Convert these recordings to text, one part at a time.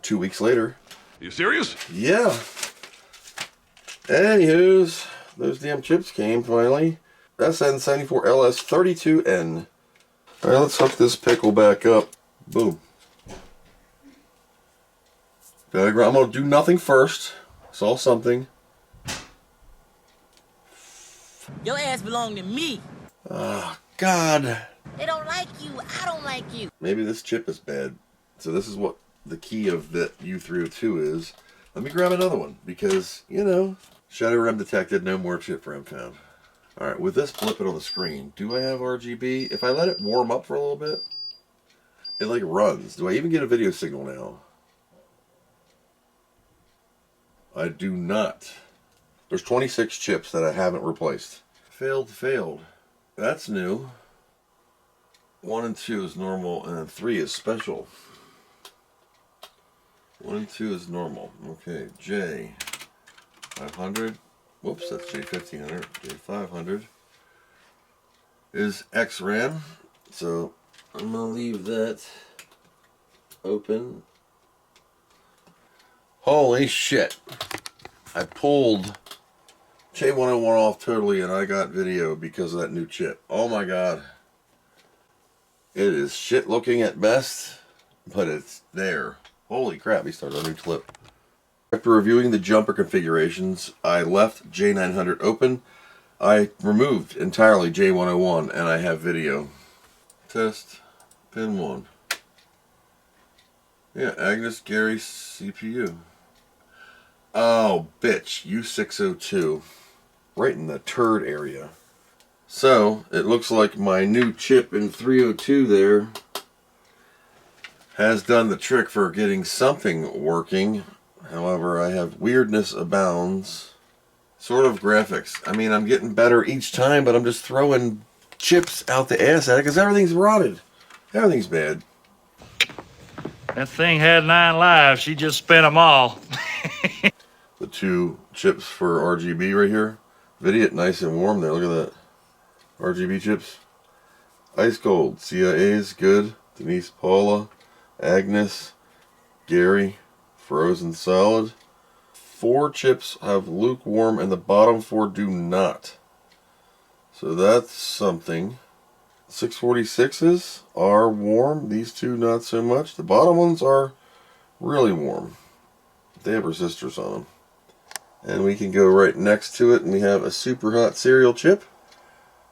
2 weeks later. You serious? Yeah. Anywho's, those damn chips came finally. SN74LS32N. Alright, let's hook this pickle back up. Boom. I'm going to do nothing first. Solve something. Your ass belong to me. Ah, God. They don't like you. I don't like you. Maybe this chip is bad. So this is what the key of that U302 is. Let me grab another one because, you know, shadowram detected, no more chip RAM found. Alright, with this flipping on the screen, do I have RGB? If I let it warm up for a little bit, it like runs. Do I even get a video signal now? I do not. There's 26 chips that I haven't replaced. Failed. That's new. 1 and 2 is normal, and 3 is special. 1 and 2 is normal. Okay, J500. Whoops, that's J1500. J500 is XRAM. So I'm going to leave that open. Holy shit. I pulled J101 off totally and I got video because of that new chip. Oh my god. It is shit looking at best, but it's there. Holy crap, he started a new clip. After reviewing the jumper configurations, I left J900 open. I removed entirely J101 and I have video. Test pin 1. Yeah, Agnes Gary CPU. Oh, bitch, U602. Right in the turd area. So, it looks like my new chip in 302 there has done the trick for getting something working. However, I have weirdness abounds. Sort of graphics. I mean, I'm getting better each time, but I'm just throwing chips out the ass at it because everything's rotted. Everything's bad. That thing had 9 lives. She just spent them all. The 2 chips for RGB right here. Video it nice and warm there. Look at that. RGB chips. Ice cold. CIA's good. Denise Paula. Agnes. Gary. Frozen solid. 4 chips have lukewarm and the bottom 4 do not. So that's something. 646s are warm. These 2 not so much. The bottom ones are really warm. They have resistors on them. And we can go right next to it and we have a super hot cereal chip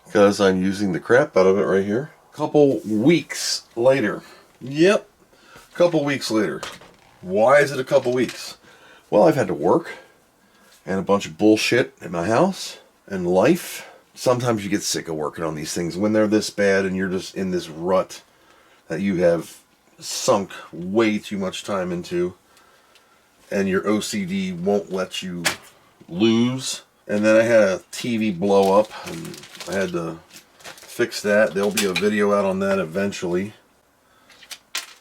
because I'm using the crap out of it right here. Couple weeks later. Yep. Couple weeks later. Why is it a couple weeks? Well, I've had to work and a bunch of bullshit in my house and life. Sometimes you get sick of working on these things when they're this bad and you're just in this rut that you have sunk way too much time into and your OCD won't let you lose. And then I had a TV blow up and I had to fix that. There'll be a video out on that eventually.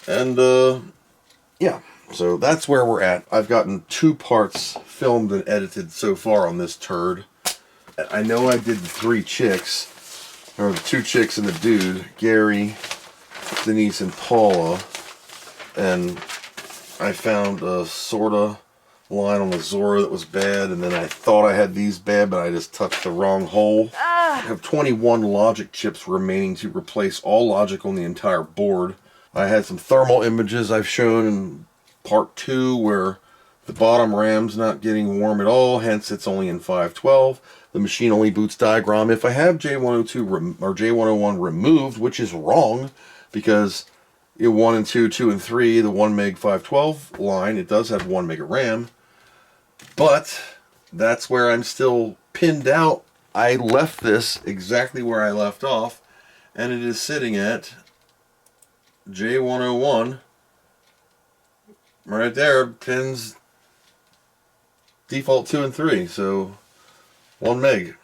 And yeah, so that's where we're at. I've gotten 2 parts filmed and edited so far on this turd. I know I did the 3 chicks, or the 2 chicks and the dude, Gary, Denise, and Paula, and I found a sorta line on the Zora that was bad, and then I thought I had these bad, but I just touched the wrong hole. I have 21 logic chips remaining to replace all logic on the entire board. I had some thermal images I've shown in part 2 where the bottom RAM's not getting warm at all, hence it's only in 512. The machine only boots diagram. If I have J102 or J101 removed, which is wrong, because 1 and 2, 2 and 3, the 1 meg 512 line, it does have 1 meg of RAM, but that's where I'm still pinned out. I left this exactly where I left off, and it is sitting at J101 right there, pins default 2 and 3, so 1 meg.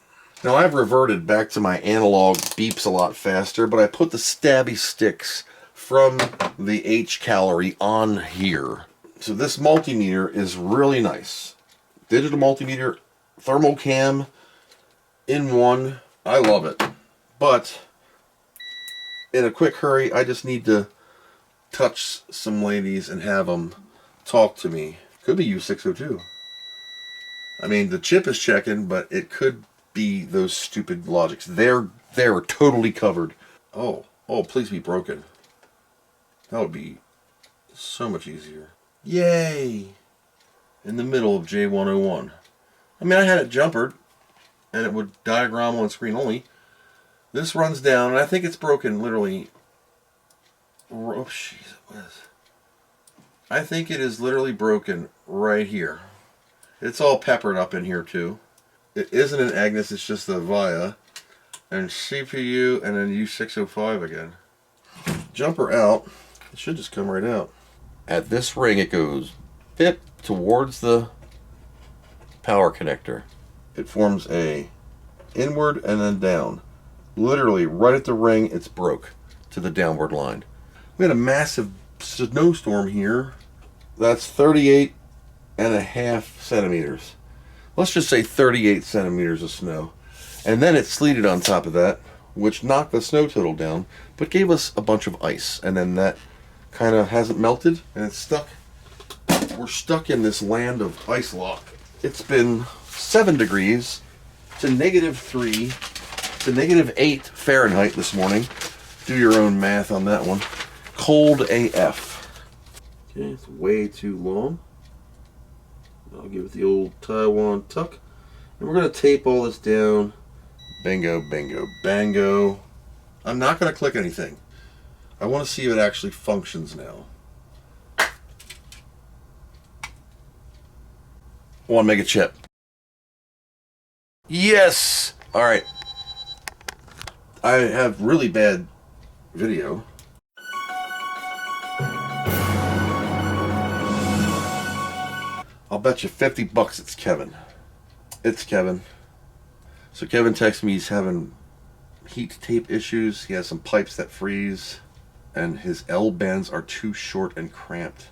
Now I've reverted back to my analog beeps a lot faster, but I put the stabby sticks from the H calorie on here. So this multimeter is really nice. Digital multimeter, thermal cam in one. I love it. But in a quick hurry, I just need to touch some ladies and have them Talk to me. Could be U602. I mean, the chip is checking, but it could be those stupid logics. They're totally covered. Oh, please be broken. That would be so much easier. Yay! In the middle of J101. I mean, I had it jumpered, and it would diagram on screen only. This runs down, and I think it's broken literally. Oh, jeez, what is? I think it is literally broken right here. It's all peppered up in here too. It isn't an Agnes, it's just the VIA. And CPU, and then U605 again. Jumper out. It should just come right out. At this ring, it goes pip towards the power connector. It forms a inward and then down. Literally, right at the ring, it's broke to the downward line. We had a massive snowstorm here. That's 38.5 centimeters. Let's just say 38 centimeters of snow. And then it sleeted on top of that, which knocked the snow total down, but gave us a bunch of ice. And then that kind of hasn't melted, and it's stuck. We're stuck in this land of ice lock. It's been 7 degrees to -3 to -8 Fahrenheit this morning. Do your own math on that one. Cold AF. Okay, it's way too long. I'll give it the old Taiwan tuck. And we're going to tape all this down. Bingo, bingo, bango. I'm not going to click anything. I want to see if it actually functions now. I want to make a chip. Yes! Alright. I have really bad video. I'll bet you 50 bucks it's Kevin. It's Kevin. So Kevin texted me he's having heat tape issues. He has some pipes that freeze. And his L bends are too short and cramped.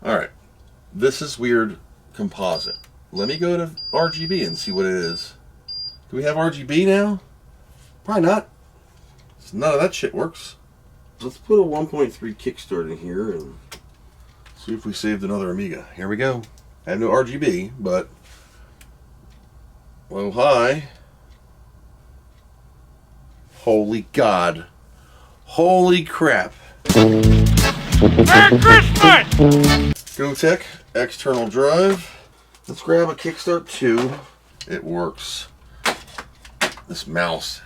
Alright. This is weird composite. Let me go to RGB and see what it is. Do we have RGB now? Probably not. None of that shit works. Let's put a 1.3 kickstart in here and see if we saved another Amiga. Here we go. I have no RGB, but... Well, hi. Holy God. Holy crap. Merry Christmas! GoTech, external drive. Let's grab a Kickstart 2. It works. This mouse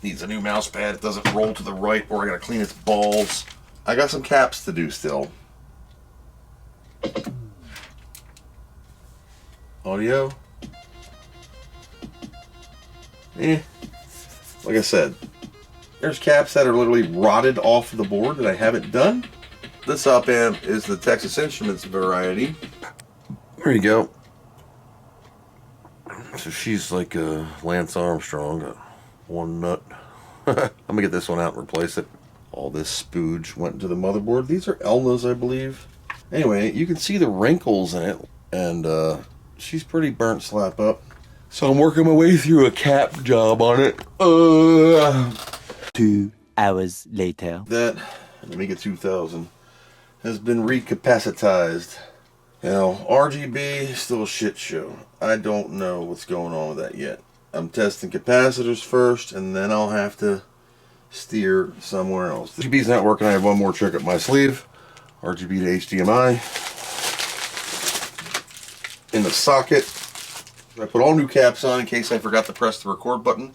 needs a new mouse pad. It doesn't roll to the right, or I gotta clean its balls. I got some caps to do still. Audio. Like I said, there's caps that are literally rotted off the board that I haven't done. This op amp is the Texas Instruments variety. There you go. So she's like a Lance Armstrong, got one nut. I'm gonna get this one out and replace it. All this spooge went into the motherboard. These are Elnas, I believe. Anyway, you can see the wrinkles in it, and she's pretty burnt slap up. So I'm working my way through a cap job on it. 2 hours later. That Amiga 2000 has been recapacitized. Now, RGB, still a shit show. I don't know what's going on with that yet. I'm testing capacitors first, and then I'll have to steer somewhere else. RGB's not working. I have one more trick up my sleeve. RGB to HDMI. In the socket. I put all new caps on in case I forgot to press the record button.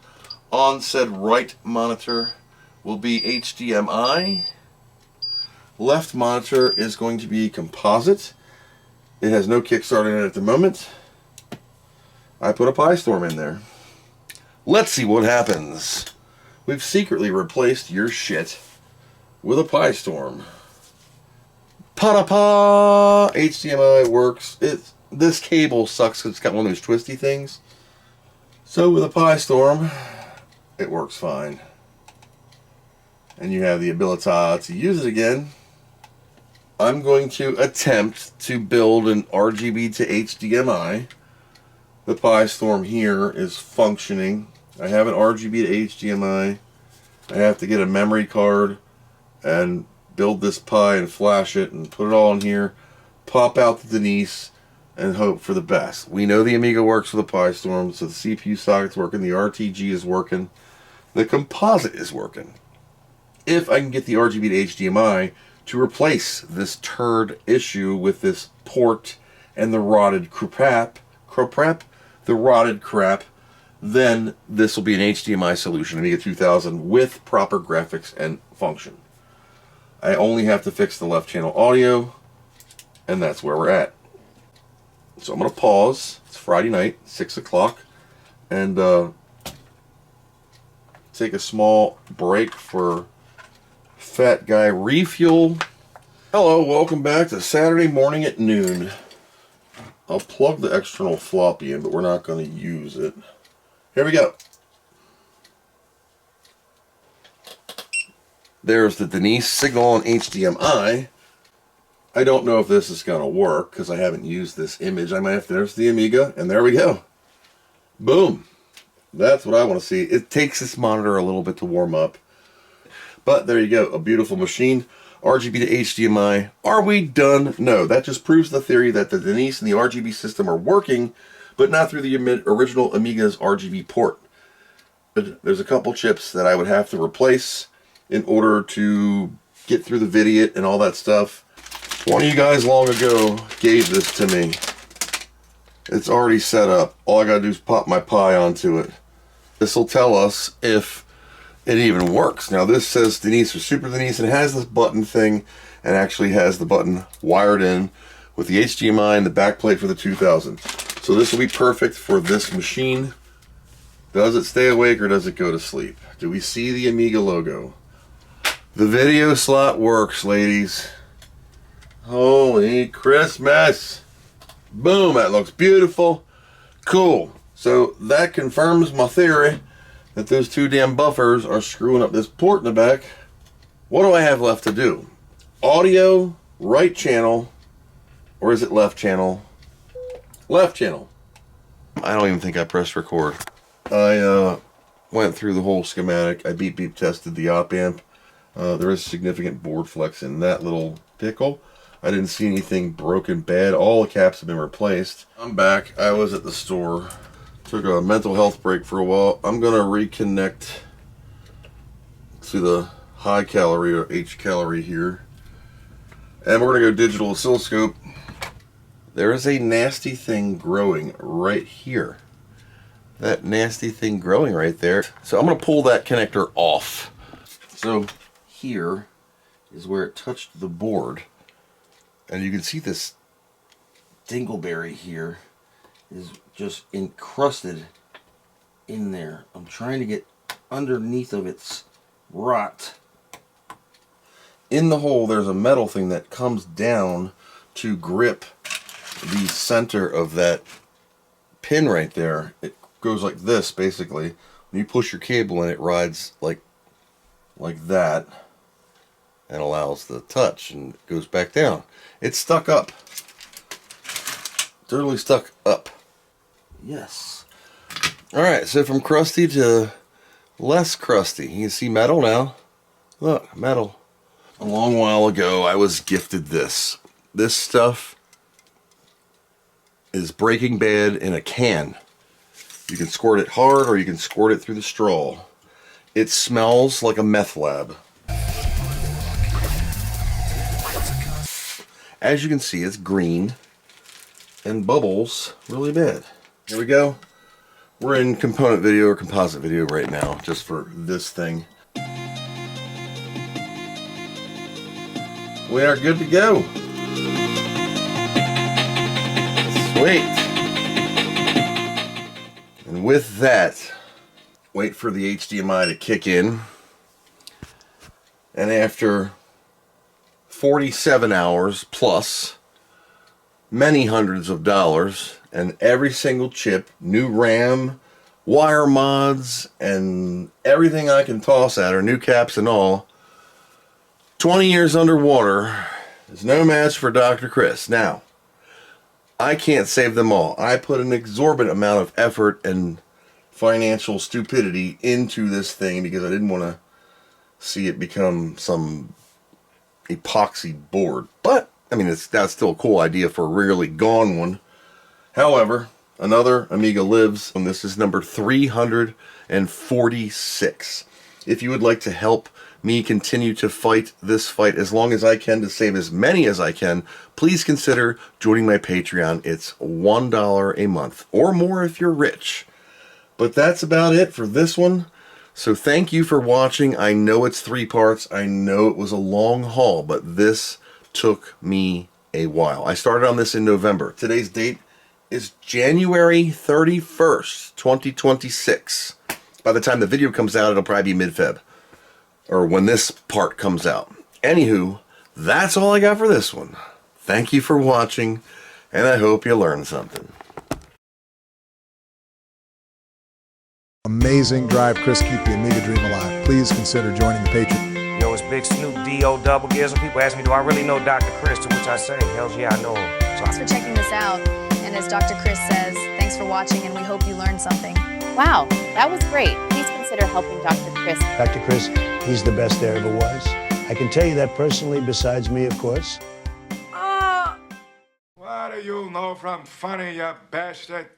On said right monitor will be HDMI. Left monitor is going to be composite. It has no kickstart in it at the moment. I put a PiStorm in there. Let's see what happens. We've secretly replaced your shit with a PiStorm. Pa-da-pa! HDMI works. This cable sucks because it's got one of those twisty things. So with a PiStorm, it works fine. And you have the ability to use it again. I'm going to attempt to build an RGB to HDMI. The PiStorm here is functioning. I have an RGB to HDMI. I have to get a memory card and build this Pi and flash it and put it all in here, pop out the Denise, and hope for the best. We know the Amiga works with the Pi Storm, so the CPU socket's working, the RTG is working, the composite is working. If I can get the RGB to HDMI to replace this turd issue with this port and the rotted crap, then this will be an HDMI solution, Amiga 2000, with proper graphics and function. I only have to fix the left channel audio, and that's where we're at. So I'm going to pause. It's Friday night, 6 o'clock, and take a small break for fat guy refuel. Hello, welcome back to Saturday morning at noon. I'll plug the external floppy in, but we're not going to use it. Here we go. There's the Denise signal on HDMI. I don't know if this is going to work because I haven't used this image. I might have to, there's the Amiga, and there we go. Boom. That's what I want to see. It takes this monitor a little bit to warm up. But there you go, a beautiful machine. RGB to HDMI. Are we done? No, that just proves the theory that the Denise and the RGB system are working, but not through the original Amiga's RGB port. But there's a couple chips that I would have to replace in order to get through the video and all that stuff. One of you guys long ago gave this to me. It's already set up. All I gotta do is pop my Pi onto it. This will tell us if it even works. Now this says Denise or Super Denise, and it has this button thing, and actually has the button wired in with the HDMI and the backplate for the 2000. So this will be perfect for this machine. Does it stay awake or does it go to sleep? Do we see the Amiga logo? The video slot works, ladies. Holy Christmas! Boom, that looks beautiful. Cool. So that confirms my theory that those two damn buffers are screwing up this port in the back. What do I have left to do? Audio, right channel, or is it left channel? Left channel. I don't even think I pressed record. I went through the whole schematic. I beep tested the op amp. There is significant board flex in that little pickle. I didn't see anything broken bad. All the caps have been replaced. I'm back. I was at the store. Took a mental health break for a while. I'm going to reconnect to the high calorie or H calorie here. And we're going to go digital oscilloscope. There is a nasty thing growing right here. That nasty thing growing right there. So I'm going to pull that connector off. So here is where it touched the board. And you can see this dingleberry here is just encrusted in there. I'm trying to get underneath of its rot. In the hole there's a metal thing that comes down to grip the center of that pin right there. It goes like this basically. When you push your cable in, it rides like that and allows the touch, and it goes back down. It's stuck up. Totally stuck up. Yes. Alright, so from crusty to less crusty. You can see metal now. Look, metal. A long while ago, I was gifted this. This stuff is Breaking Bad in a can. You can squirt it hard or you can squirt it through the straw. It smells like a meth lab. As you can see, it's green and bubbles really bad. Here we go. We're in component video or composite video right now, just for this thing. We are good to go. Sweet. And with that, wait for the HDMI to kick in. And after 47 hours plus many hundreds of dollars and every single chip, new RAM, wire mods, and everything I can toss at her, new caps and all, 20 years underwater is no match for Dr. Chris. Now, I can't save them all. I put an exorbitant amount of effort and financial stupidity into this thing because I didn't want to see it become some epoxy board. But, I mean, that's still a cool idea for a rarely gone one. However, another Amiga lives, and this is number 346. If you would like to help me continue to fight this fight as long as I can to save as many as I can, please consider joining my Patreon. It's $1 a month, or more if you're rich. But that's about it for this one. So thank you for watching. I know it's 3 parts. I know it was a long haul, but this took me a while. I started on this in November. Today's date is January 31st, 2026. By the time the video comes out, it'll probably be mid-Feb, or when this part comes out. Anywho, that's all I got for this one. Thank you for watching, and I hope you learned something. Amazing Drive Chris, keep the Amiga dream alive. Please consider joining the Patreon. Yo, it's Big Snoop, D.O. double gears, and people ask me, do I really know Dr. Chris? To which I say, hells yeah, I know him. Thanks for checking this out. And as Dr. Chris says, thanks for watching, and we hope you learned something. Wow, that was great. Please consider helping Dr. Chris. Dr. Chris, he's the best there ever was. I can tell you that personally, besides me, of course. What do you know from funny, you bastard?